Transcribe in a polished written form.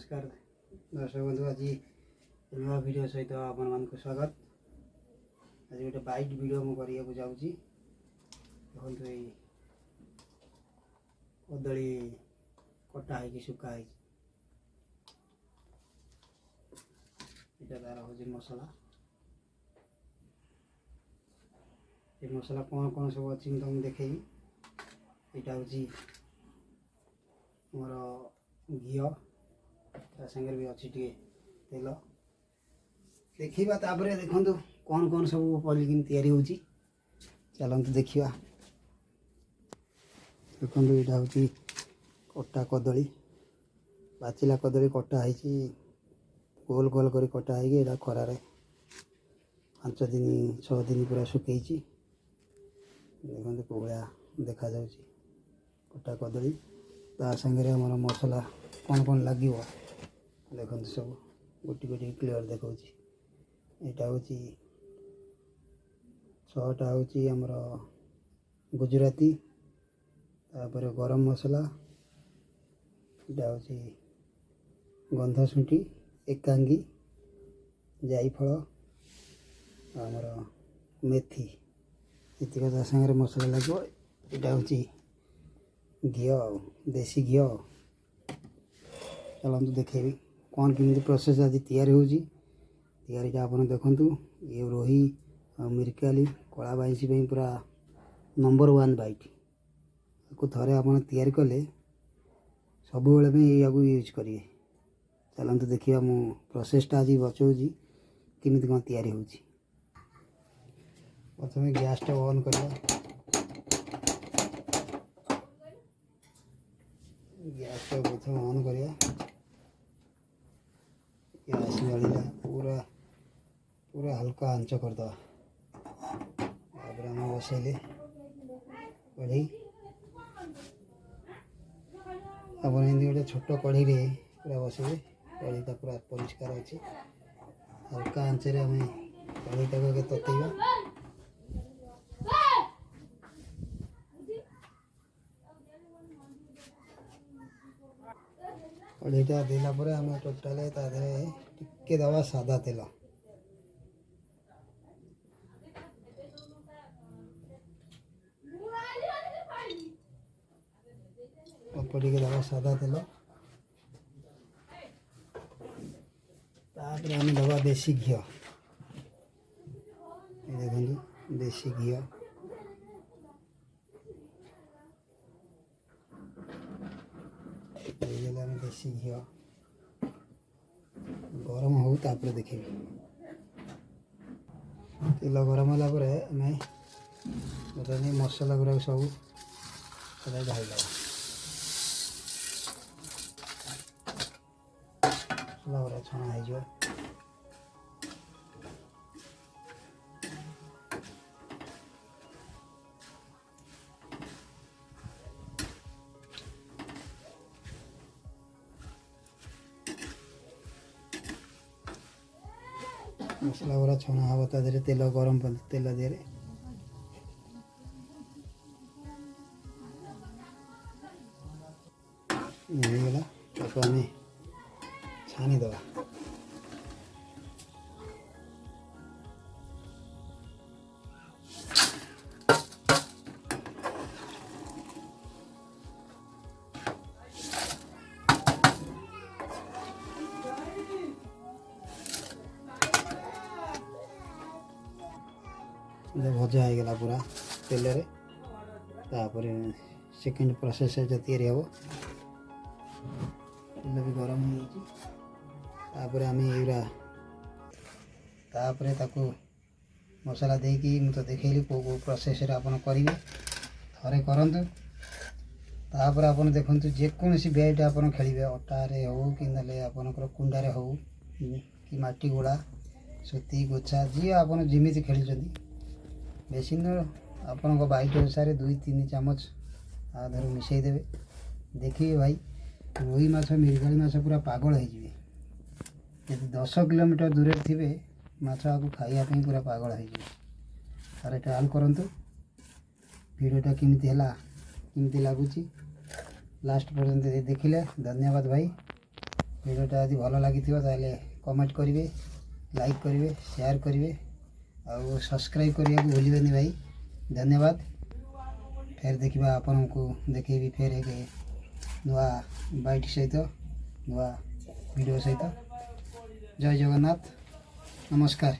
नमस्कार दर्शक बंधु। आज नुआ वीडियो सहित आपण मान स्वागत। आज गोटे बाइट वीडियो मुझे जाऊँगी। देखो ये कदली कटा है सुखा है, तार हूँ मसला। ये मसला कौन कौन सब अच्छी तुम देखे। यहाँ हूँ मोर घी सागर भी अच्छी टे तेल देखा। तापर देखो कौन कौन सब पलिकिन तैयारी होची। चलते देखा। देखो यहाँ हूँ कटा कदली, पाचिला कदली कटा है गोल गोल कर कटा है। खरार 5 दिन 6 दिन पूरा सुखी। देखो कौया देखा कटा कदली ता सागर आम मसला कौन कौन लगे देखो सब गोटी गोटी क्लीयर देखा। यहाँ हूँ 6टा हूँ आमर गुजराती, तापर गरम मसला, यहाँ हूँ गंधशुंठी, एकांगी, जायफल, आमर मेथी इतक सागर मसला लगे। यहाँ हूँ घी देसी घी। चलते देखेबी कौन केमी प्रोसेस आज तैयारी होची। तैयारी आप देखु ये रोही मिरकाली कला बाईसी पूरा नंबर 1 बाइट को थे आप तैयारी कले सब या यूज करेंगे। चलते देखिए मो प्रोसेसटा आज बचाऊँगी केमी कौन तैयारी होची। प्रथम गैसटा ऑन करवा। गैस प्रथम ऑन करिया। गैस जलिला पूरा पूरा हल्का आंच करदे। आम बसैले कढ़ी आप गोटे छोट कढ़ी पूरा बसैले। कढ़ीटा पूरा परिष्कार अच्छी। हल्का आंचरे आम कढ़ीटा ततैबा। कढ़ीटा देला आम टोटाल टे दवा सादा तेल। अल्प टे दवा सादा तेल। तापर आम दवा देसी घी। देखो देसी घी देसी घी गरम हो। तापर देखे तेल गरम होगापर आम बता मसला गुरा सब ढाई मसला गुरा छणा हो। मसला गुरा छणा हम तादे तेल गरम तेल देहरे गला आम छानी दवा। भजा होगला पूरा तेल रे। तापर सेकेंड प्रोसेस तैयारी हम तेल भी गरम हो। आम यूरा तापर ताकू मसला देकी मुझे देखली कौ कौ प्रोसेस आप करेंगे थे करूँ। तापर आप देखु जेकोसी बैट आप खेलेंगे अटारे हो कि आपंकर कुंडारे हो कि माटी गोड़ा सूती गोछा जी आप जमी खेली बेसिन आपण बाइट अनुसार 2-3 चामच आधार मिसईदे। देखिए भाई रोही माछ मिरगाली माछ पूरा पागल हो। 10 किलोमीटर दूर थे माछ आपको खाइापी पूरा पागल हो। ट्रायल करूँ वीडियोटा केमी लगुच लास्ट पर्यंत देखिले धन्यवाद भाई। भिडियोटा यदि भल लगी ताले कमेंट करेंगे, लाइक करेंगे, शेयर करेंगे और सब्सक्राइब करने को भूलिए भाई। धन्यवाद। फिर देखा आपण को देखेबी फिर एक नुआ बाइट सहित नुआ वीडियो सहित। जय जगन्नाथ, नमस्कार।